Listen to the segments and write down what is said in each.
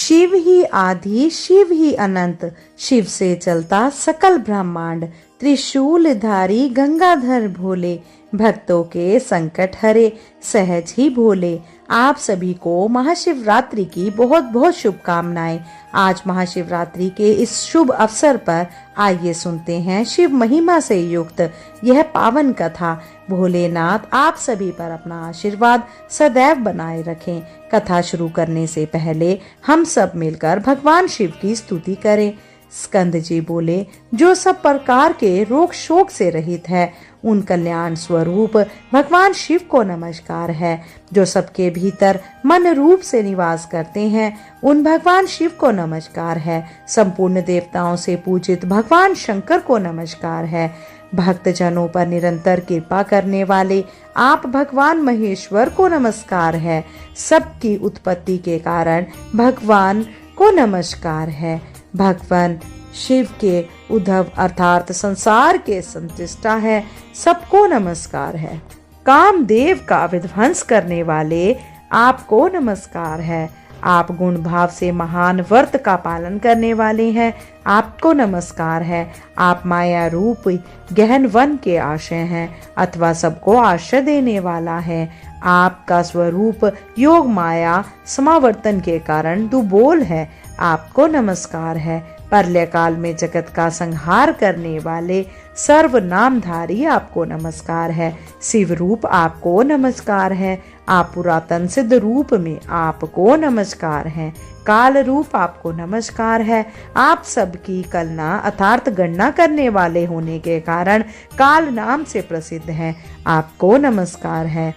शिव ही आदि, शिव ही अनंत, शिव से चलता सकल ब्रह्मांड, त्रिशूलधारी गंगाधर भोले, भक्तों के संकट हरे सहज ही भोले। आप सभी को महाशिवरात्रि की बहुत बहुत शुभकामनाएं। आज महाशिवरात्रि के इस शुभ अवसर पर आइए सुनते हैं शिव महिमा से युक्त यह पावन कथा। भोलेनाथ आप सभी पर अपना आशीर्वाद सदैव बनाए रखें। कथा शुरू करने से पहले हम सब मिलकर भगवान शिव की स्तुति करें। स्कंद जी बोले, जो सब प्रकार के रोग शोक से रहित है, उन कल्याण स्वरूप भगवान शिव को नमस्कार है। जो सबके भीतर मन रूप से निवास करते हैं, उन भगवान शिव को नमस्कार है। संपूर्ण देवताओं से पूजित भगवान शंकर को नमस्कार है। भक्त जनों पर निरंतर कृपा करने वाले आप भगवान महेश्वर को नमस्कार है। सबकी उत्पत्ति के कारण भगवान को नमस्कार है। भगवान शिव के उद्धव अर्थात संसार के संतुष्टा है, सबको नमस्कार है। कामदेव का विध्वंस करने वाले आपको नमस्कार है। आप गुण भाव से महान व्रत का पालन करने वाले हैं, आपको नमस्कार है। आप माया रूप गहन वन के आश्रय हैं अथवा सबको आश्रय देने वाला है। आपका स्वरूप योग माया समावर्तन के कारण दुबोल है, आपको नमस्कार है। प्रलय काल में जगत का संहार करने वाले सर्व नामधारी आपको नमस्कार है। शिव रूप आपको नमस्कार है। आप पुरातन सिद्ध रूप में आपको नमस्कार है। काल रूप आपको नमस्कार है। आप सबकी कलना अर्थात गणना करने वाले होने के कारण काल नाम से प्रसिद्ध हैं, आपको नमस्कार है।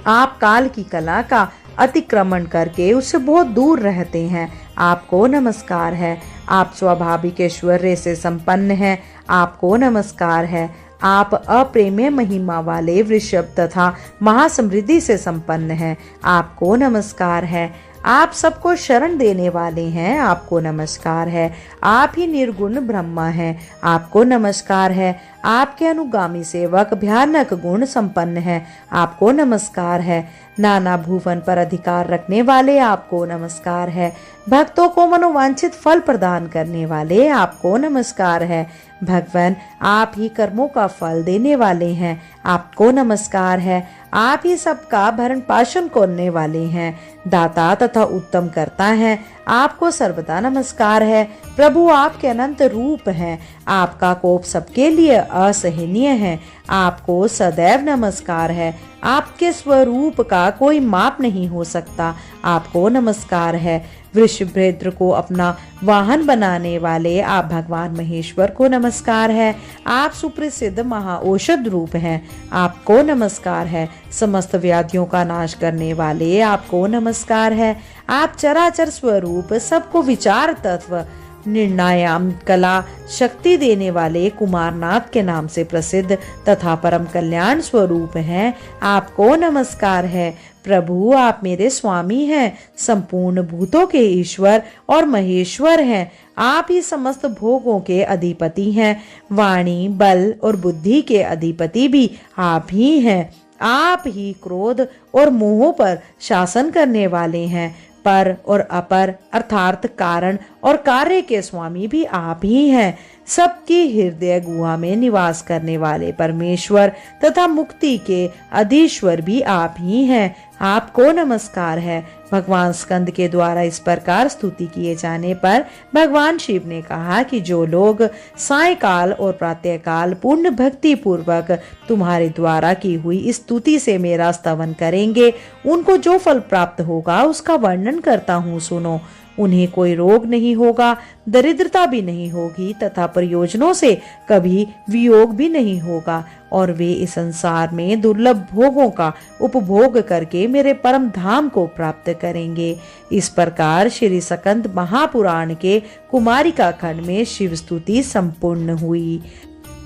आप काल की कला का अतिक्रमण करके उससे बहुत दूर रहते हैं, आपको नमस्कार है। आप स्वाभाविक ऐश्वर्य से संपन्न हैं, आपको नमस्कार है। आप अप्रेम्य महिमा वाले वृषभ तथा महासमृद्धि से संपन्न हैं, आपको नमस्कार है। आप सबको शरण देने वाले हैं, आपको नमस्कार है। आप ही निर्गुण ब्रह्मा हैं, आपको नमस्कार है। आपके अनुगामी सेवक भयानक गुण संपन्न हैं, आपको नमस्कार है। नाना भुवन पर अधिकार रखने वाले आपको नमस्कार है। भक्तों को मनोवांछित फल प्रदान करने वाले आपको नमस्कार है। भगवान आप ही कर्मों का फल देने वाले हैं, आपको नमस्कार है। आप ही सबका भरण पोषण करने वाले हैं, दाता तथा उत्तम करता है, आपको सर्वदा नमस्कार है। प्रभु आपके अनंत रूप हैं, आपका कोप सबके लिए असहनीय है, आपको सदैव नमस्कार है। आपके स्वरूप का कोई माप नहीं हो सकता, आपको नमस्कार है। वृषभेंद्र को अपना वाहन बनाने वाले आप भगवान महेश्वर को नमस्कार है। आप सुप्रसिद्ध महाऔषध रूप हैं, आपको नमस्कार है। समस्त व्याधियों का नाश करने वाले आपको नमस्कार है। आप चराचर स्वरूप सबको विचार तत्व निर्णायाम कला शक्ति देने वाले कुमारनाथ के नाम से प्रसिद्ध तथा परम कल्याण स्वरूप हैं, आपको नमस्कार है। प्रभु आप मेरे स्वामी हैं, संपूर्ण भूतों के ईश्वर और महेश्वर हैं। आप ही समस्त भोगों के अधिपति हैं, वाणी बल और बुद्धि के अधिपति भी आप ही हैं। आप ही क्रोध और मोह पर शासन करने वाले हैं। पर और अपर अर्थात कारण और कार्य के स्वामी भी आप ही हैं। सबकी हृदय गुहा में निवास करने वाले परमेश्वर तथा मुक्ति के अधीश्वर भी आप ही हैं, आपको नमस्कार है। भगवान स्कंद के द्वारा इस प्रकार स्तुति किए जाने पर भगवान शिव ने कहा कि जो लोग सायकाल और प्रातःकाल पूर्ण भक्ति पूर्वक तुम्हारे द्वारा की हुई स्तुति से मेरा स्तवन करेंगे, उनको जो फल प्राप्त होगा उसका वर्णन करता हूँ, सुनो। उन्हें कोई रोग नहीं होगा, दरिद्रता भी नहीं होगी तथा प्रयोजनों से कभी वियोग भी नहीं होगा, और वे इस संसार में दुर्लभ भोगों का उपभोग करके मेरे परम धाम को प्राप्त करेंगे। इस प्रकार श्री स्कंद महापुराण के कुमारिका खंड में शिव स्तुति संपूर्ण हुई।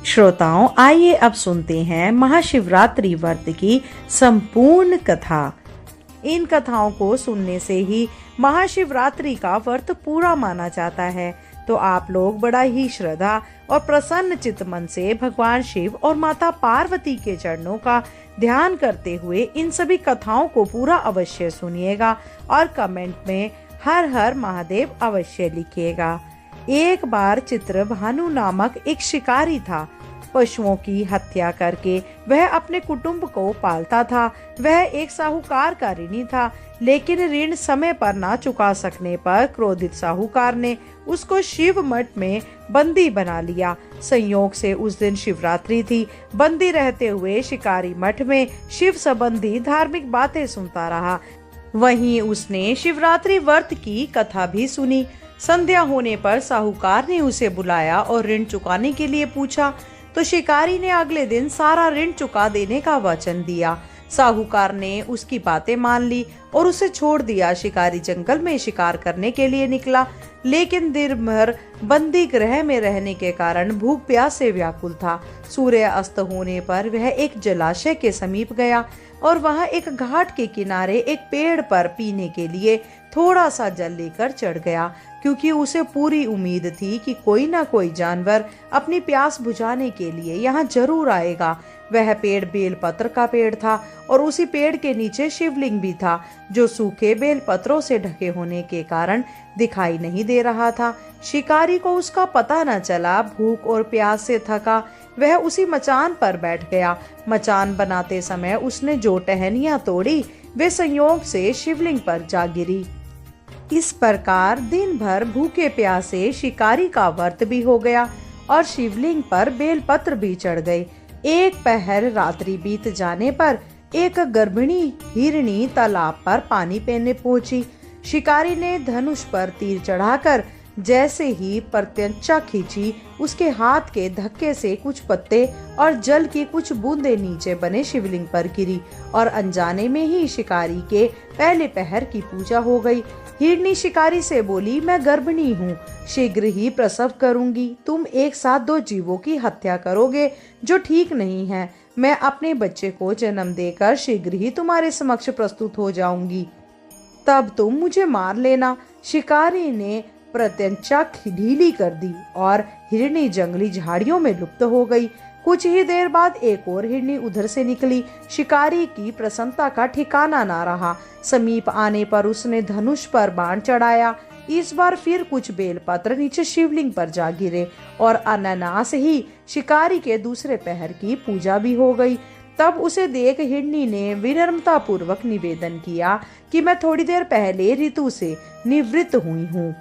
श्रोताओं, आइए अब सुनते हैं महाशिवरात्रि व्रत की संपूर्ण कथा। इन कथाओं को सुनने से ही महाशिवरात्रि का व्रत पूरा माना जाता है। तो आप लोग बड़ा ही श्रद्धा और प्रसन्न चित्त मन से भगवान शिव और माता पार्वती के चरणों का ध्यान करते हुए इन सभी कथाओं को पूरा अवश्य सुनिएगा और कमेंट में हर हर महादेव अवश्य लिखिएगा। एक बार चित्रभानु नामक एक शिकारी था। पशुओं की हत्या करके वह अपने कुटुंब को पालता था। वह एक साहूकार का ऋणी था, लेकिन ऋण समय पर ना चुका सकने पर क्रोधित साहूकार ने उसको शिव मठ में बंदी बना लिया। संयोग से उस दिन शिवरात्रि थी। बंदी रहते हुए शिकारी मठ में शिव संबंधी धार्मिक बातें सुनता रहा। वहीं उसने शिवरात्रि व्रत की कथा भी सुनी। संध्या होने पर साहूकार ने उसे बुलाया और ऋण चुकाने के लिए पूछा, तो शिकारी ने अगले दिन सारा ऋण चुका देने का वचन दिया। साहूकार ने उसकी बातें मान ली और उसे छोड़ दिया। शिकारी जंगल में शिकार करने के लिए निकला, लेकिन दिन भर बंदी गृह में रहने के कारण भूख प्यास से व्याकुल था। सूर्य अस्त होने पर वह एक जलाशय के समीप गया और वहां एक घाट के किनारे एक पेड़ पर पीने के लिए थोड़ा सा जल लेकर चढ़ गया, क्योंकि उसे पूरी उम्मीद थी कि कोई ना कोई जानवर अपनी प्यास बुझाने के लिए यहाँ जरूर आएगा। वह पेड़ बेलपत्र का पेड़ था और उसी पेड़ के नीचे शिवलिंग भी था, जो सूखे बेलपत्रों से ढके होने के कारण दिखाई नहीं दे रहा था। शिकारी को उसका पता न चला। भूख और प्यास से थका वह उसी मचान पर बैठ गया। मचान बनाते समय उसने जो टहनियां तोड़ी वे संयोग से शिवलिंग पर जा गिरी। इस प्रकार दिन भर भूखे प्यासे शिकारी का व्रत भी हो गया और शिवलिंग पर बेलपत्र भी चढ़ गए। एक पहर रात्रि बीत जाने पर एक गर्भिणी हिरनी तालाब पर पानी पीने पहुंची। शिकारी ने धनुष पर तीर चढ़ाकर जैसे ही प्रत्यंचा खींची, उसके हाथ के धक्के से कुछ पत्ते और जल की कुछ बूंदें नीचे बने शिवलिंग पर गिरी और अनजाने में ही शिकारी के पहले पहर की पूजा हो गई। हिरनी शिकारी से बोली, मैं गर्भिणी हूँ, शीघ्र ही प्रसव करूंगी। तुम एक साथ दो जीवों की हत्या करोगे जो ठीक नहीं है। मैं अपने बच्चे को जन्म देकर शीघ्र ही तुम्हारे समक्ष प्रस्तुत हो जाऊंगी, तब तुम मुझे मार लेना। शिकारी ने प्रत्यंचा ढीली कर दी और हिरनी जंगली झाड़ियों में लुप्त हो गई। कुछ ही देर बाद एक और हिरनी उधर से निकली। शिकारी की प्रसन्नता का ठिकाना ना रहा। समीप आने पर उसने धनुष पर बाण चढ़ाया। इस बार फिर कुछ बेलपत्र नीचे शिवलिंग पर जा गिरे और अनायास ही शिकारी के दूसरे पहर की पूजा भी हो गई। तब उसे देख हिरनी ने विनम्रता पूर्वक निवेदन किया कि मैं थोड़ी देर पहले ऋतु से निवृत्त हुई हूँ,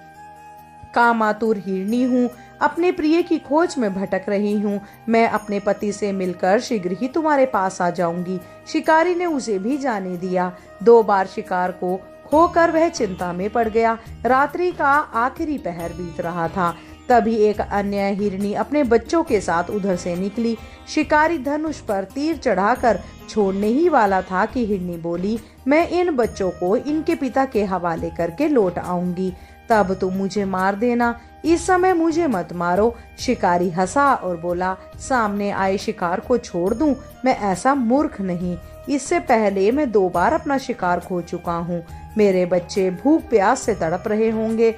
कामातुर हिरनी हूँ, अपने प्रिय की खोज में भटक रही हूँ। मैं अपने पति से मिलकर शीघ्र ही तुम्हारे पास आ जाऊंगी। शिकारी ने उसे भी जाने दिया। 2 बार शिकार को खोकर वह चिंता में पड़ गया। रात्रि का आखिरी पहर बीत रहा था। तभी एक अन्य हिरनी अपने बच्चों के साथ उधर से निकली। शिकारी धनुष पर तीर चढ़ाकर छोड़ने ही वाला था कि हिरनी बोली, मैं इन बच्चों को इनके पिता के हवाले करके लौट आऊंगी, तब तुम मुझे मार देना। इस समय मुझे मत मारो। शिकारी हंसा और बोला, सामने आए शिकार को छोड़ दूं? मैं ऐसा मूर्ख नहीं। इससे पहले मैं 2 बार अपना शिकार खो चुका हूँ। मेरे बच्चे भूख प्यास से तड़प रहे होंगे।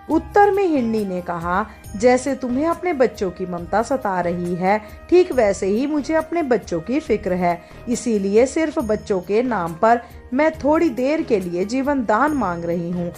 उत्तर में हिरनी ने कहा, जैसे तुम्हें अपने बच्चों की ममता सता रही है, ठीक वैसे ही मुझे अपने बच्चों की फिक्र है। इसीलिए सिर्फ बच्चों के नाम पर मैं थोड़ी देर के लिए जीवन दान मांग रही हूँ।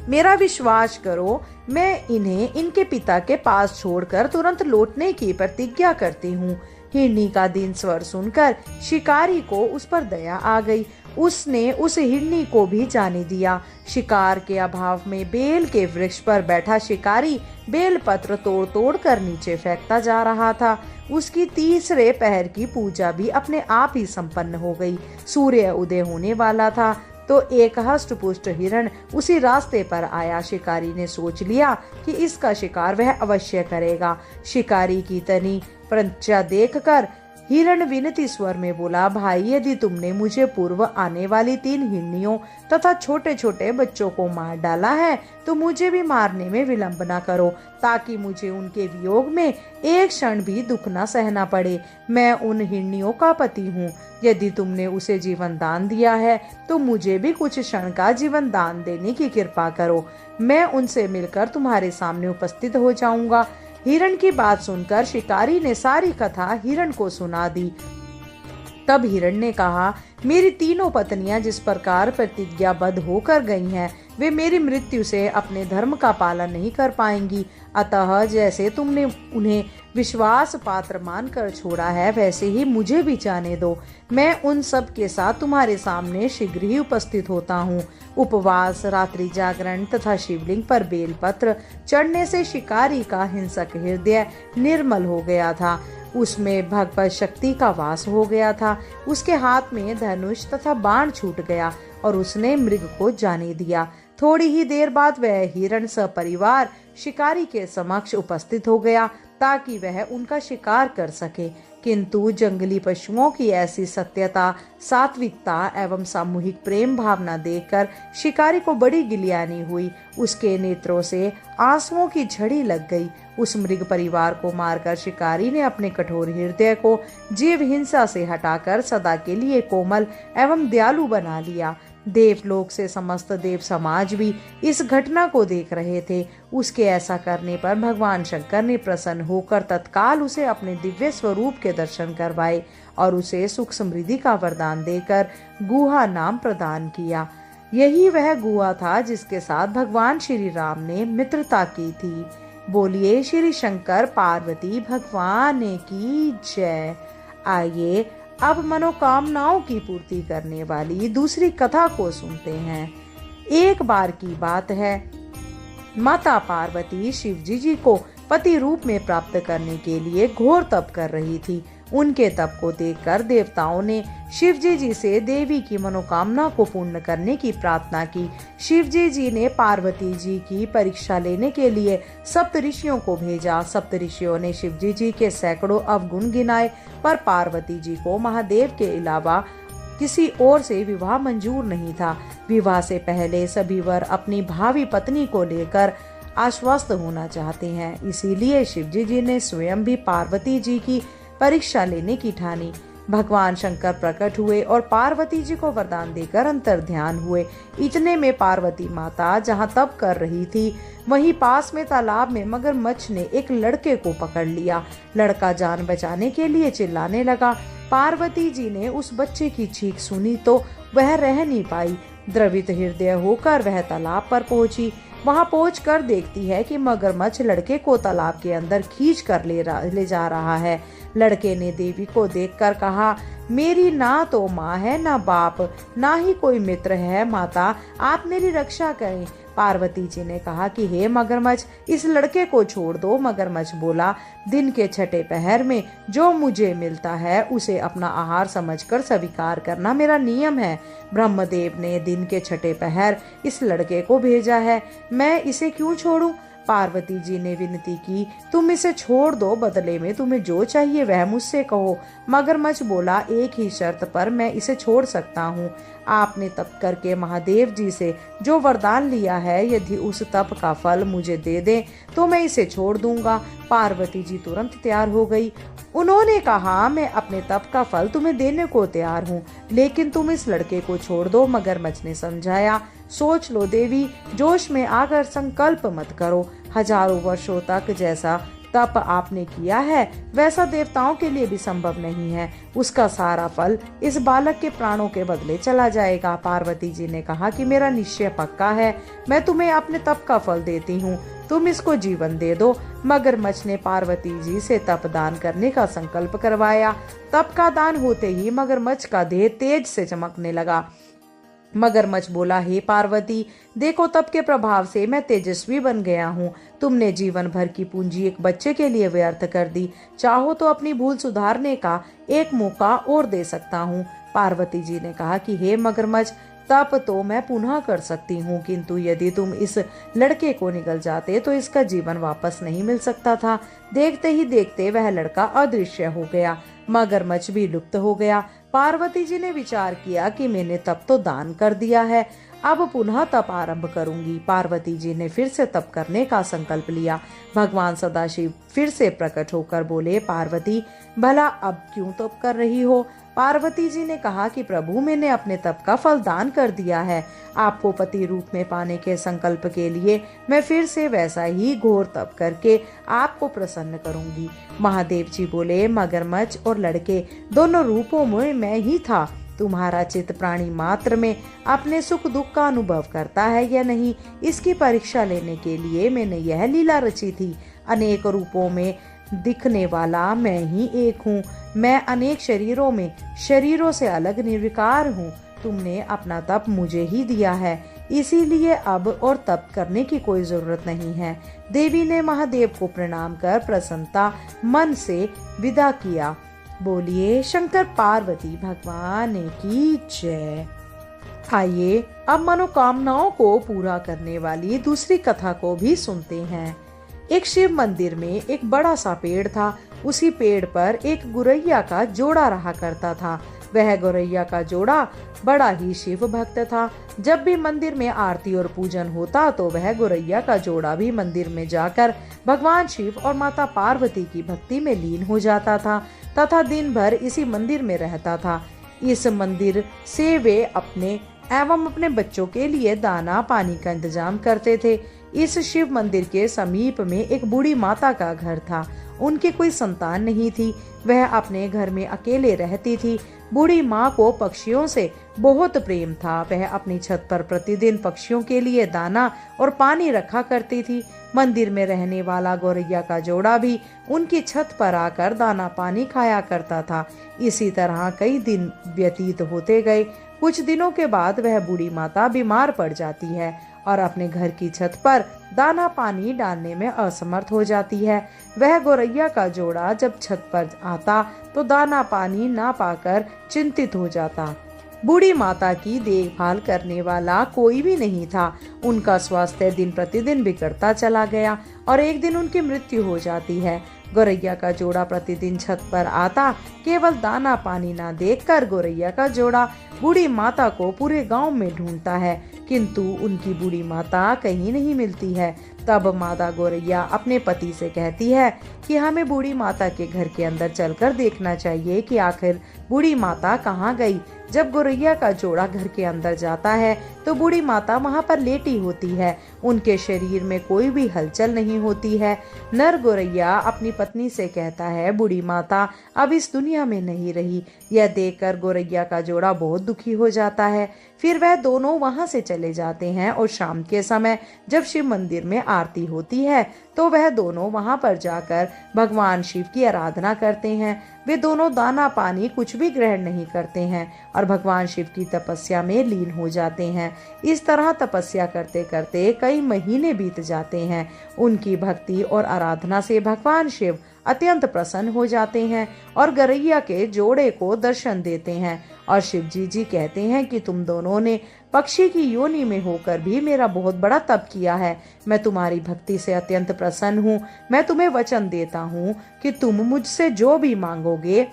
मेरा विश्वास करो, मैं इन्हें इनके पिता के पास छोड़कर तुरंत लौटने की प्रतिज्ञा करती हूँ। हिरनी का दीन स्वर सुनकर शिकारी को उस पर दया आ गई। उसने उस हिरनी को भी जाने दिया। शिकार के अभाव में बेल के वृक्ष पर बैठा शिकारी बेल पत्र तोड़ तोड़ कर नीचे फेंकता जा रहा था। उसकी तीसरे पहर की पूजा भी अपने आप ही संपन्न हो गई। सूर्य उदय होने वाला था तो एक हष्ट पुष्ट हिरण उसी रास्ते पर आया। शिकारी ने सोच लिया कि इसका शिकार वह अवश्य करेगा। शिकारी की तनी प्रज्ञा देखकर हिरण विनती स्वर में बोला, भाई, यदि तुमने मुझे पूर्व आने वाली 3 हिरनियों तथा छोटे छोटे बच्चों को मार डाला है तो मुझे भी मारने में विलंब न करो, ताकि मुझे उनके वियोग में एक क्षण भी दुख न सहना पड़े। मैं उन हिरनियों का पति हूँ। यदि तुमने उसे जीवन दान दिया है तो मुझे भी कुछ क्षण का जीवन दान देने की कृपा करो। मैं उनसे मिलकर तुम्हारे सामने उपस्थित हो जाऊंगा। हिरण की बात सुनकर शिकारी ने सारी कथा हिरण को सुना दी। तब हिरण ने कहा, मेरी तीनों पत्नियां जिस प्रकार प्रतिज्ञाबद्ध होकर गई हैं, वे मेरी मृत्यु से अपने धर्म का पालन नहीं कर पाएंगी। अतः जैसे तुमने उन्हें विश्वास पात्र मानकर छोड़ा है, वैसे ही मुझे भी जाने दो। मैं उन सब के साथ तुम्हारे सामने शीघ्र ही उपस्थित होता हूँ। उपवास, रात्रि जागरण तथा शिवलिंग पर बेलपत्र चढ़ने से शिकारी का हिंसक हृदय निर्मल हो गया था। उसमें भगवत शक्ति का वास हो गया था। उसके हाथ में धनुष तथा बाण छूट गया और उसने मृग को जाने दिया। थोड़ी ही देर बाद वह हिरण सपरिवार शिकारी के समक्ष उपस्थित हो गया ताकि वह उनका शिकार कर सके। किंतु जंगली पशुओं की ऐसी सत्यता, सात्विकता एवं सामूहिक प्रेम भावना देखकर शिकारी को बड़ी गिलियानी हुई। उसके नेत्रों से आंसुओं की झड़ी लग गई। उस मृग परिवार को मारकर शिकारी ने अपने कठोर हृदय को जीव हिंसा से हटाकर सदा के लिए कोमल एवं दयालु बना लिया। देवलोक से समस्त देव समाज भी इस घटना को देख रहे थे। उसके ऐसा करने पर भगवान शंकर ने प्रसन्न होकर तत्काल उसे अपने दिव्य स्वरूप के दर्शन करवाए और उसे सुख समृद्धि का वरदान देकर गुहा नाम प्रदान किया। यही वह गुहा था जिसके साथ भगवान श्री राम ने मित्रता की थी। बोलिए श्री शंकर पार्वती भगवान की जय। आइए अब मनोकामनाओं की पूर्ति करने वाली दूसरी कथा को सुनते हैं। एक बार की बात है, माता पार्वती शिवजी जी को पति रूप में प्राप्त करने के लिए घोर तप कर रही थी। उनके तप को देखकर देवताओं ने शिवजी जी से देवी की मनोकामना को पूर्ण करने की प्रार्थना की। शिवजी जी ने पार्वती जी की परीक्षा लेने के लिए सप्तऋषियों को भेजा। सप्तऋषियों ने शिवजी जी के सैकड़ों अवगुण गिनाए, पर पार्वती जी को महादेव के अलावा किसी और से विवाह मंजूर नहीं था। विवाह से पहले सभी वर अपनी भावी पत्नी को लेकर आश्वस्त होना चाहते हैं, इसीलिए शिवजी जी ने स्वयं भी पार्वती जी की परीक्षा लेने की ठानी। भगवान शंकर प्रकट हुए और पार्वती जी को वरदान देकर अंतर ध्यान हुए। इतने में पार्वती माता जहां तप कर रही थी, वहीं पास में तालाब में मगरमच्छ ने एक लड़के को पकड़ लिया। लड़का जान बचाने के लिए चिल्लाने लगा। पार्वती जी ने उस बच्चे की चीख सुनी तो वह रह नहीं पाई। द्रवित हृदय होकर वह तालाब पर पहुंची। वहां पहुंचकर देखती है कि मगरमच्छ लड़के को तालाब के अंदर खींच कर ले जा रहा है। लड़के ने देवी को देखकर कहा, मेरी ना तो माँ है ना बाप, ना ही कोई मित्र है। माता आप मेरी रक्षा करें। पार्वती जी ने कहा कि हे मगरमच्छ, इस लड़के को छोड़ दो। मगरमच्छ बोला, दिन के छठे पहर में जो मुझे मिलता है उसे अपना आहार समझकर स्वीकार करना मेरा नियम है। ब्रह्मदेव ने दिन के छठे पहर इस लड़के को भेजा है, मैं इसे क्यों छोड़ूं? पार्वती जी ने विनती की, तुम इसे छोड़ दो, बदले में तुम्हें जो चाहिए वह मुझसे कहो। मगरमच्छ बोला, एक ही शर्त पर मैं इसे छोड़ सकता हूँ। आपने तप करके महादेव जी से जो वरदान लिया है, यदि उस तप का फल मुझे दे दें तो मैं इसे छोड़ दूंगा। पार्वती जी तुरंत तैयार हो गई। उन्होंने कहा, मैं अपने तप का फल तुम्हें देने को तैयार हूँ, लेकिन तुम इस लड़के को छोड़ दो। मगरमच्छ ने समझाया, सोच लो देवी, जोश में आकर संकल्प मत करो। हजारों वर्षों तक जैसा तप आपने किया है वैसा देवताओं के लिए भी संभव नहीं है। उसका सारा फल इस बालक के प्राणों के बदले चला जाएगा। पार्वती जी ने कहा कि मेरा निश्चय पक्का है, मैं तुम्हें अपने तप का फल देती हूँ, तुम इसको जीवन दे दो। मगरमच्छ ने पार्वती जी से तप दान करने का संकल्प करवाया। तप का दान होते ही मगरमच्छ का देह तेज से चमकने लगा। मगरमच्छ बोला, हे पार्वती, देखो तप के प्रभाव से मैं तेजस्वी बन गया हूँ। तुमने जीवन भर की पूंजी एक बच्चे के लिए व्यर्थ कर दी। चाहो तो अपनी भूल सुधारने का एक मौका और दे सकता हूँ। पार्वती जी ने कहा कि हे मगरमच्छ, तप तो मैं पुनः कर सकती हूँ, किंतु यदि तुम इस लड़के को निगल जाते तो इसका जीवन वापस नहीं मिल सकता था। देखते ही देखते वह लड़का अदृश्य हो गया। मगरमच्छ भी लुप्त हो गया। पार्वती जी ने विचार किया कि मैंने तप तो दान कर दिया है, अब पुनः तप आरंभ करूंगी। पार्वती जी ने फिर से तप करने का संकल्प लिया। भगवान सदाशिव फिर से प्रकट होकर बोले, पार्वती भला अब क्यों तप कर रही हो? पार्वती जी ने कहा कि प्रभु, मैंने अपने तप का फल दान कर दिया है। आपको पति रूप में पाने के संकल्प के लिए मैं फिर से वैसा ही घोर तप करके आपको प्रसन्न करूंगी। महादेव जी बोले, मगरमच्छ और लड़के दोनों रूपों में मैं ही था, तुम्हारा चित्त प्राणी मात्र में अपने सुख दुख का अनुभव करता है या नहीं, इसकी परीक्षा लेने के लिए मैंने यह लीला रची थी। अनेक रूपों में दिखने वाला मैं ही एक हूँ। मैं अनेक शरीरों में शरीरों से अलग निर्विकार हूँ। तुमने अपना तप मुझे ही दिया है, इसीलिए अब और तप करने की कोई जरूरत नहीं है। देवी ने महादेव को प्रणाम कर प्रसन्नता मन से विदा किया। बोलिए शंकर पार्वती भगवान की जय। आइए अब मनोकामनाओं को पूरा करने वाली दूसरी कथा को भी सुनते हैं। एक शिव मंदिर में एक बड़ा सा पेड़ था। उसी पेड़ पर एक गुरैया का जोड़ा रहा करता था। वह गौरैया का जोड़ा बड़ा ही शिव भक्त था। जब भी मंदिर में आरती और पूजन होता तो वह गौरैया का जोड़ा भी मंदिर में जाकर भगवान शिव और माता पार्वती की भक्ति में लीन हो जाता था तथा दिन भर इसी मंदिर में रहता था। इस मंदिर से वे अपने एवं अपने बच्चों के लिए दाना पानी का इंतजाम करते थे। इस शिव मंदिर के समीप में एक बूढ़ी माता का घर था। उनकी कोई संतान नहीं थी। वह अपने घर में अकेले रहती थी। बूढ़ी माँ को पक्षियों से बहुत प्रेम था। वह अपनी छत पर प्रतिदिन पक्षियों के लिए दाना और पानी रखा करती थी। मंदिर में रहने वाला गौरैया का जोड़ा भी उनकी छत पर आकर दाना पानी खाया करता था। इसी तरह कई दिन व्यतीत होते गए। कुछ दिनों के बाद वह बूढ़ी माता बीमार पड़ जाती है और अपने घर की छत पर दाना पानी डालने में असमर्थ हो जाती है। वह गौरैया का जोड़ा जब छत पर आता तो दाना पानी ना पाकर चिंतित हो जाता। बूढ़ी माता की देखभाल करने वाला कोई भी नहीं था। उनका स्वास्थ्य दिन प्रतिदिन बिगड़ता चला गया और एक दिन उनकी मृत्यु हो जाती है। गौरैया का जोड़ा प्रतिदिन छत पर आता। केवल दाना पानी ना देखकर गौरैया का जोड़ा बूढ़ी माता को पूरे गांव में ढूंढता है, किंतु उनकी बूढ़ी माता कहीं नहीं मिलती है। तब माता गौरैया अपने पति से कहती है कि हमें बूढ़ी माता के घर के अंदर चलकर देखना चाहिए कि आखिर बूढ़ी माता कहाँ गई। जब गौरैया का जोड़ा घर के अंदर जाता है तो बूढ़ी माता वहाँ पर लेटी होती है। उनके शरीर में कोई भी हलचल नहीं होती है। नर गौरैया अपनी पत्नी से कहता है बूढ़ी माता अब इस दुनिया में नहीं रही। यह देखकर गौरैया का जोड़ा बहुत दुखी हो जाता है। फिर वह दोनों वहां से चले जाते हैं और शाम के समय जब शिव मंदिर में आरती होती है तो वह दोनों वहां पर जाकर भगवान शिव की आराधना करते हैं। वे दोनों दाना पानी कुछ भी ग्रहण नहीं करते हैं और भगवान शिव की तपस्या में लीन हो जाते हैं। इस तरह तपस्या करते करते कई महीने बीत जाते हैं। उनकी भक्ति और आराधना से भगवान शिव अत्यंत प्रसन्न हो जाते हैं और गौरैया के जोड़े को दर्शन देते हैं और शिव जी कहते हैं कि तुम दोनों ने पक्षी की योनि में होकर भी मेरा बहुत बड़ा तप किया है। मैं तुम्हारी भक्ति से अत्यंत प्रसन्न हूँ। मैं तुम्हें वचन देता हूँ कि तुम मुझसे जो भी मांगोगे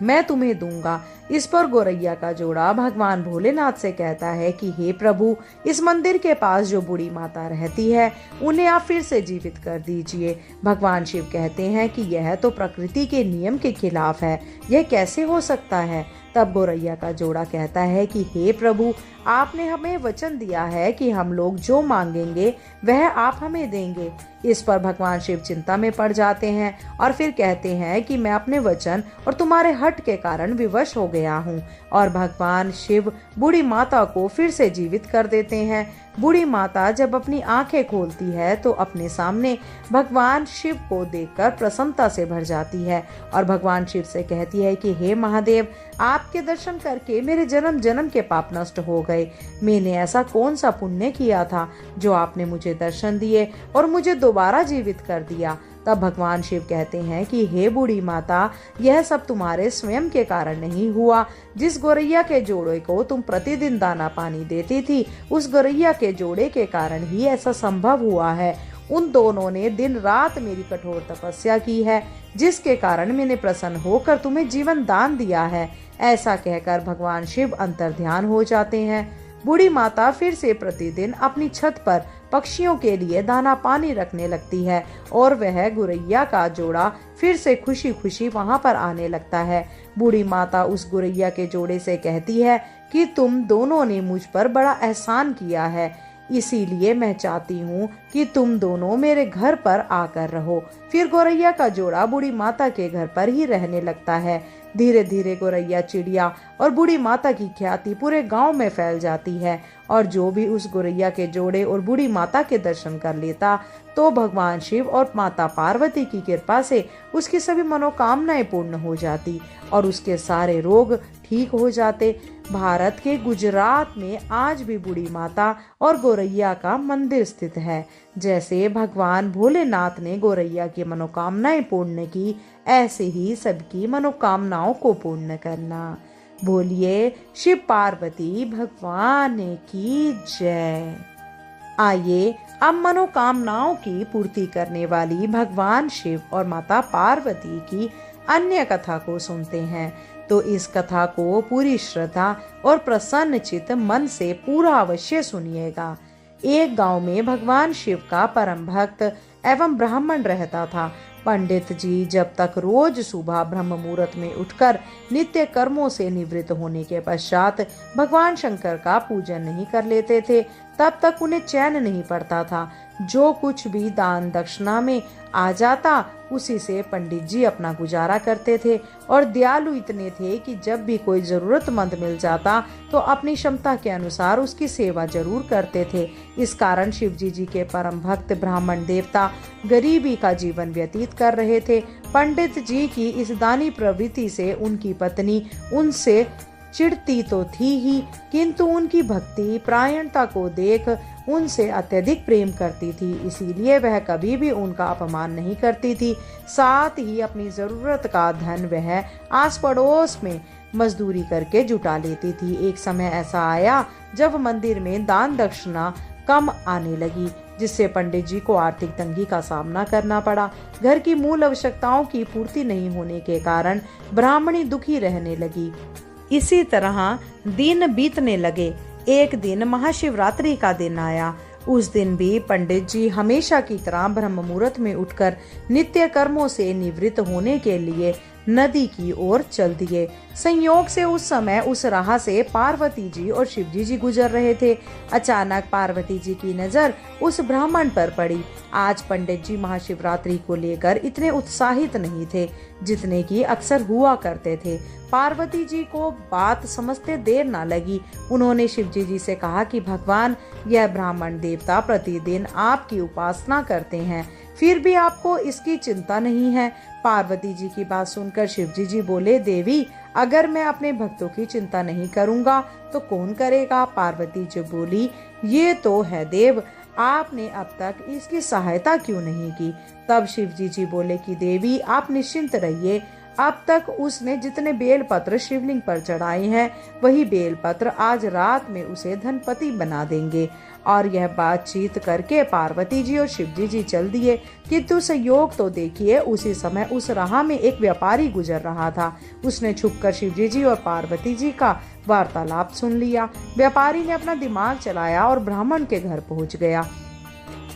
मैं तुम्हें दूंगा। इस पर गौरैया का जोड़ा भगवान भोलेनाथ से कहता है कि हे प्रभु, इस मंदिर के पास जो बूढ़ी माता रहती है उन्हें आप फिर से जीवित कर दीजिए। भगवान शिव कहते हैं कि यह तो प्रकृति के नियम के खिलाफ है, यह कैसे हो सकता है। तब गौरैया का जोड़ा कहता है कि हे प्रभु, आपने हमें वचन दिया है कि हम लोग जो मांगेंगे वह आप हमें देंगे। इस पर भगवान शिव चिंता में पड़ जाते हैं और फिर कहते हैं कि मैं अपने वचन और तुम्हारे हट के कारण विवश हो गया हूँ। और भगवान शिव बूढ़ी माता को फिर से जीवित कर देते हैं। बूढ़ी माता जब अपनी आंखें खोलती है तो अपने सामने भगवान शिव को देखकर प्रसन्नता से भर जाती है और भगवान शिव से कहती है कि हे महादेव, आपके दर्शन करके मेरे जन्म जन्म के पाप नष्ट हो गए। मैंने ऐसा कौन सा पुण्य किया था जो आपने मुझे दर्शन दिए और मुझे दोबारा जीवित कर दिया। तब भगवान शिव कहते हैं कि हे बूढ़ी माता, यह सब तुम्हारे स्वयं के कारण नहीं हुआ। जिस गौरैया के जोड़े को तुम प्रतिदिन दाना पानी देती थी, उस गौरैया के जोड़े के कारण ही ऐसा संभव हुआ है। उन दोनों ने दिन रात मेरी कठोर तपस्या की है, जिसके कारण मैंने प्रसन्न होकर तुम्हें जीवन दान दिया है। ऐसा कहकर भगवान शिव अंतर्ध्यान हो जाते हैं। बूढ़ी माता फिर से प्रतिदिन अपनी छत पर पक्षियों के लिए दाना पानी रखने लगती है और वह गौरैया का जोड़ा फिर से खुशी खुशी वहां पर आने लगता है। बूढ़ी माता उस गौरैया के जोड़े से कहती है कि तुम दोनों ने मुझ पर बड़ा एहसान किया है, इसीलिए मैं चाहती हूँ कि तुम दोनों मेरे घर पर आकर रहो। फिर गौरैया का जोड़ा बूढ़ी माता के घर पर ही रहने लगता है। धीरे धीरे गोरैया चिड़िया और बूढ़ी माता की ख्याति पूरे गांव में फैल जाती है और जो भी उस गोरैया के जोड़े और बूढ़ी माता के दर्शन कर लेता तो भगवान शिव और माता पार्वती की कृपा से उसकी सभी मनोकामनाएं पूर्ण हो जाती और उसके सारे रोग ठीक हो जाते। भारत के गुजरात में आज भी बूढ़ी माता और गोरैया का मंदिर स्थित है। जैसे भगवान भोलेनाथ ने गोरैया की मनोकामनाएं पूर्ण की, ऐसे ही सबकी मनोकामनाओं को पूर्ण करना। बोलिए शिव पार्वती भगवान की जय। आइए अब मनोकामनाओं की पूर्ति करने वाली भगवान शिव और माता पार्वती की अन्य कथा को सुनते हैं। तो इस कथा को पूरी श्रद्धा और प्रसन्न चित्त मन से पूरा अवश्य सुनिएगा। एक गांव में भगवान शिव का परम भक्त एवं ब्राह्मण रहता था। पंडित जी जब तक रोज सुबह ब्रह्म मुहूर्त में उठकर नित्य कर्मों से निवृत्त होने के पश्चात भगवान शंकर का पूजन नहीं कर लेते थे, तब तक उन्हें चैन नहीं पड़ता था। जो कुछ भी दान दक्षिणा में आ जाता उसी से पंडित जी अपना गुजारा करते थे और दयालु इतने थे कि जब भी कोई जरूरतमंद मिल जाता तो अपनी क्षमता के अनुसार उसकी सेवा जरूर करते थे। इस कारण शिवजी जी के परम भक्त ब्राह्मण देवता गरीबी का जीवन व्यतीत कर रहे थे। पंडित जी की इस दानी प्रवृत्ति से उनकी पत्नी उनसे चिढ़ती तो थी ही, किंतु उनकी भक्ति परायणता को देख उनसे अत्यधिक प्रेम करती थी, इसीलिए वह कभी भी उनका अपमान नहीं करती थी। साथ ही अपनी जरूरत का धन वह आस पड़ोस में मजदूरी करके जुटा लेती थी। एक समय ऐसा आया जब मंदिर में दान दक्षिणा कम आने लगी, जिससे पंडित जी को आर्थिक तंगी का सामना करना पड़ा। घर की मूल आवश्यकताओं की पूर्ति नहीं होने के कारण ब्राह्मणी दुखी रहने लगी। इसी तरह दिन बीतने लगे। एक दिन महाशिवरात्रि का दिन आया। उस दिन भी पंडित जी हमेशा की तरह ब्रह्म मुहूर्त में उठकर नित्य कर्मों से निवृत्त होने के लिए नदी की ओर चल दिए। संयोग से उस समय उस राह से पार्वती जी और शिवजी जी गुजर रहे थे। अचानक पार्वती जी की नजर उस ब्राह्मण पर पड़ी। आज पंडित जी महाशिवरात्रि को लेकर इतने उत्साहित नहीं थे जितने की अक्सर हुआ करते थे। पार्वती जी को बात समझते देर ना लगी। उन्होंने शिवजी जी से कहा कि भगवान, यह ब्राह्मण देवता प्रतिदिन आपकी उपासना करते हैं, फिर भी आपको इसकी चिंता नहीं है। पार्वती जी की बात सुनकर शिवजी जी बोले, देवी, अगर मैं अपने भक्तों की चिंता नहीं करूंगा तो कौन करेगा? पार्वती जी बोली, ये तो है देव, आपने अब तक इसकी सहायता क्यों नहीं की? तब शिवजी जी बोले कि देवी, आप निश्चिंत रहिए, अब तक उसने जितने बेलपत्र शिवलिंग पर चढ़ाए हैं वही बेलपत्र आज रात में उसे धनपति बना देंगे। और यह बातचीत करके पार्वती जी और शिवजी जी चल दिए। किंतु संयोग तो देखिए, उसी समय उस राह में एक व्यापारी गुजर रहा था। उसने छुपकर शिवजी जी और पार्वती जी का वार्तालाप सुन लिया। व्यापारी ने अपना दिमाग चलाया और ब्राह्मण के घर पहुंच गया।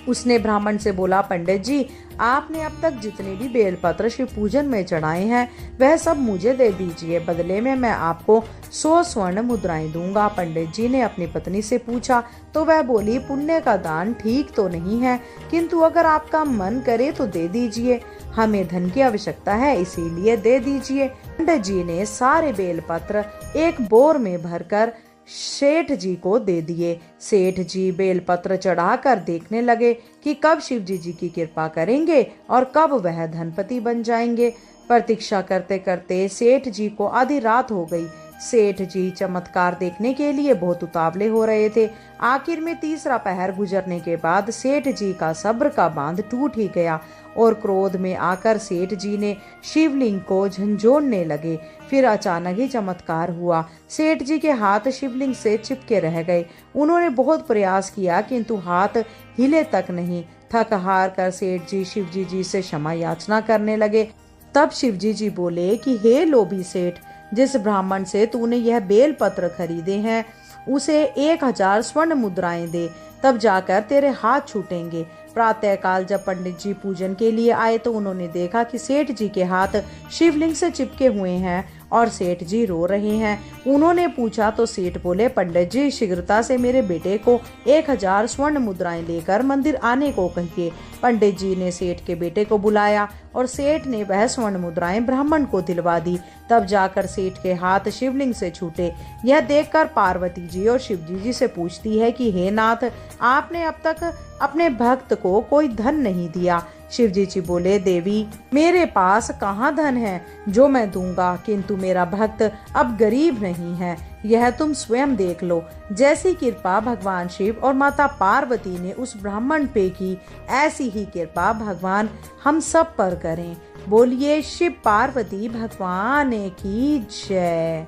उसने ब्राह्मण से बोला, पंडित जी, आपने अब तक जितने भी बेलपत्र शिव पूजन में चढ़ाए हैं वह सब मुझे दे दीजिए, बदले में मैं आपको 100 स्वर्ण मुद्राएं दूंगा। पंडित जी ने अपनी पत्नी से पूछा तो वह बोली, पुण्य का दान ठीक तो नहीं है, किंतु अगर आपका मन करे तो दे दीजिए, हमें धन की आवश्यकता है, इसीलिए दे दीजिए। पंडित जी ने सारे बेलपत्र एक बोर में भरकर सेठ जी को दे दिए। सेठ जी बेलपत्र चढ़ाकर देखने लगे कि कब शिवजी जी की कृपा करेंगे और कब वह धनपति बन जाएंगे। प्रतीक्षा करते करते सेठ जी को आधी रात हो गई। सेठ जी चमत्कार देखने के लिए बहुत उतावले हो रहे थे। आखिर में तीसरा पहर गुजरने के बाद सेठ जी का सब्र का बांध टूट ही गया और क्रोध में आकर सेठ जी ने शिवलिंग को झंझोड़ने लगे। फिर अचानक ही चमत्कार हुआ। सेठ जी के हाथ शिवलिंग से चिपके रह गए। उन्होंने बहुत प्रयास किया किंतु हाथ हिले तक नहीं। थक हार कर सेठ जी शिवजी जी से क्षमा याचना करने लगे। तब शिवजी जी बोले कि हे लोभी सेठ, जिस ब्राह्मण से तूने यह बेल पत्र खरीदे हैं उसे 1000 स्वर्ण मुद्राएं दे, तब जाकर तेरे हाथ छूटेंगे। प्रातःकाल जब पंडित जी पूजन के लिए आए तो उन्होंने देखा कि सेठ जी के हाथ शिवलिंग से चिपके हुए हैं और सेठ जी रो रहे हैं। उन्होंने पूछा तो सेठ बोले, पंडित जी शीघ्रता से मेरे बेटे को 1000 स्वर्ण मुद्राएं लेकर मंदिर आने को कहिए। पंडित जी ने सेठ के बेटे को बुलाया और सेठ ने वह स्वर्ण मुद्राएं ब्राह्मण को दिलवा दी। तब जाकर सेठ के हाथ शिवलिंग से छूटे। यह देखकर पार्वती जी और शिवजी जी से पूछती है कि हे नाथ, आपने अब तक अपने भक्त को कोई धन नहीं दिया। शिवजी जी बोले, देवी मेरे पास कहाँ धन है जो मैं दूंगा, किंतु मेरा भक्त अब गरीब नहीं है, यह तुम स्वयं देख लो। जैसी कृपा भगवान शिव और माता पार्वती ने उस ब्राह्मण पे की, ऐसी ही कृपा भगवान हम सब पर करें। बोलिए शिव पार्वती भगवान की जय।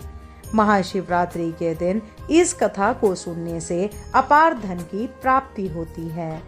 महाशिवरात्रि के दिन इस कथा को सुनने से अपार धन की प्राप्ति होती है,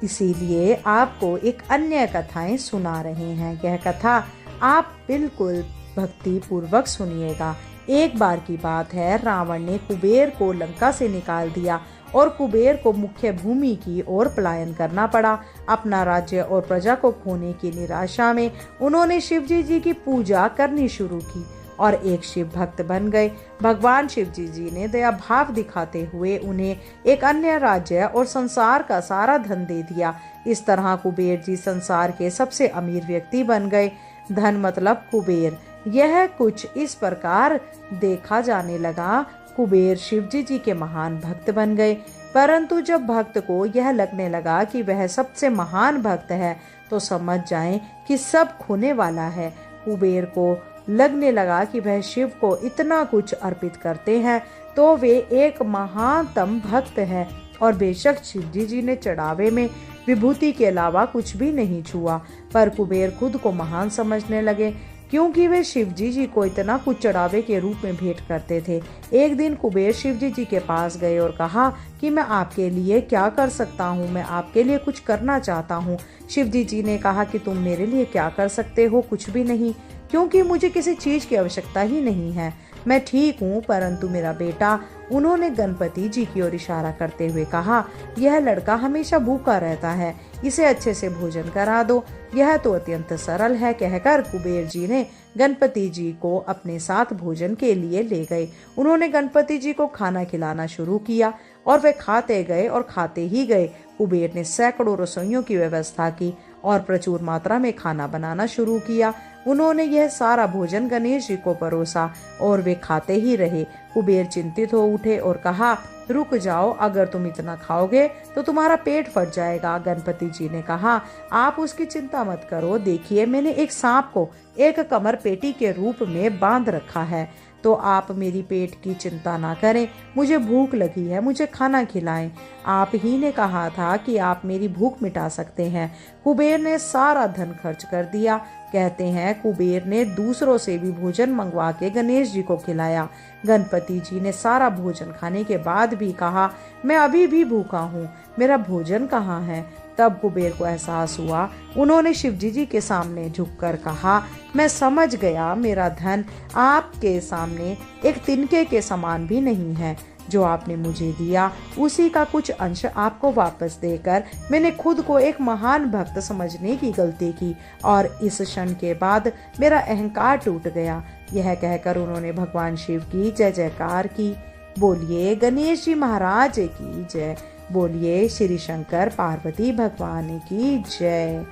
इसीलिए आपको एक अन्य कथाएं सुना रहे हैं। यह कथा आप बिल्कुल भक्ति पूर्वक सुनिएगा। एक बार की बात है, रावण ने कुबेर को लंका से निकाल दिया और कुबेर को मुख्य भूमि की ओर पलायन करना पड़ा। अपना राज्य और प्रजा को खोने की निराशा में उन्होंने शिवजी जी की पूजा करनी शुरू की और एक शिव भक्त बन गए। भगवान शिवजी जी ने दया भाव दिखाते हुए उन्हें एक अन्य राज्य और संसार का सारा धन दे दिया। इस तरह कुबेर जी संसार के सबसे अमीर व्यक्ति बन गए। धन मतलब कुबेर। यह कुछ इस प्रकार देखा जाने लगा। कुबेर शिवजी जी के महान भक्त बन गए, परंतु जब भक्त को यह लगने लगा कि वह सबसे महान भक्त है तो समझ जाएं कि सब खोने वाला है। कुबेर को लगने लगा कि वह शिव को इतना कुछ अर्पित करते हैं तो वे एक महानतम भक्त है, और बेशक शिवजी जी ने चढ़ावे में विभूति के अलावा कुछ भी नहीं छुआ। पर कुबेर खुद को महान समझने लगे क्योंकि वे शिवजी जी को इतना कुछ चढ़ावे के रूप में भेंट करते थे। एक दिन कुबेर शिवजी जी के पास गए और कहा कि मैं आपके लिए क्या कर सकता हूँ, मैं आपके लिए कुछ करना चाहता हूँ। शिवजी जी ने कहा कि तुम मेरे लिए क्या कर सकते हो, कुछ भी नहीं, क्योंकि मुझे किसी चीज की आवश्यकता ही नहीं है, मैं ठीक हूँ, परंतु मेरा बेटा। उन्होंने गणपति जी की ओर इशारा करते हुए कहा, यह लड़का हमेशा भूखा रहता है, इसे अच्छे से भोजन करा दो, यह तो अत्यंत सरल है। कहकर कुबेर जी ने गणपति जी को अपने साथ भोजन के लिए ले गए। उन्होंने गणपति जी को खाना खिलाना शुरू किया और वे खाते गए और खाते ही गए। कुबेर ने सैकड़ों रसोइयों की व्यवस्था की और प्रचुर मात्रा में खाना बनाना शुरू किया। उन्होंने यह सारा भोजन गणेश जी को परोसा और वे खाते ही रहे। कुबेर चिंतित हो उठे और कहा, रुक जाओ, अगर तुम इतना खाओगे तो तुम्हारा पेट फट जाएगा। गणपति जी ने कहा, आप उसकी चिंता मत करो, देखिए मैंने एक सांप को एक कमर पेटी के रूप में बांध रखा है, तो आप मेरी पेट की चिंता ना करें, मुझे भूख लगी है, मुझे खाना खिलाएं। आप ही ने कहा था कि आप मेरी भूख मिटा सकते हैं। कुबेर ने सारा धन खर्च कर दिया। कहते हैं कुबेर ने दूसरों से भी भोजन मंगवा के गणेश जी को खिलाया। गणपति जी ने सारा भोजन खाने के बाद भी कहा, मैं अभी भी भूखा हूँ, मेरा भोजन कहाँ है। तब कुबेर को एहसास हुआ। उन्होंने शिवजी जी के सामने झुककर कहा, मैं समझ गया, मेरा धन आपके सामने एक तिनके के समान भी नहीं है। जो आपने मुझे दिया उसी का कुछ अंश आपको वापस देकर मैंने खुद को एक महान भक्त समझने की गलती की और इस क्षण के बाद मेरा अहंकार टूट गया। यह कहकर उन्होंने भगवान शिव की जय जयकार की। बोलिए गणेश जी महाराज की जय। बोलिए श्री शंकर पार्वती भगवान की जय।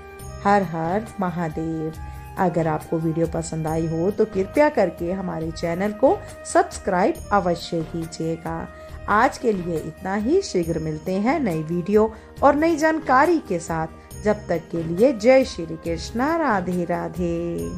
हर हर महादेव। अगर आपको वीडियो पसंद आई हो तो कृपया करके हमारे चैनल को सब्सक्राइब अवश्य कीजिएगा। आज के लिए इतना ही। शीघ्र मिलते हैं नई वीडियो और नई जानकारी के साथ। जब तक के लिए जय श्री कृष्णा। राधे राधे।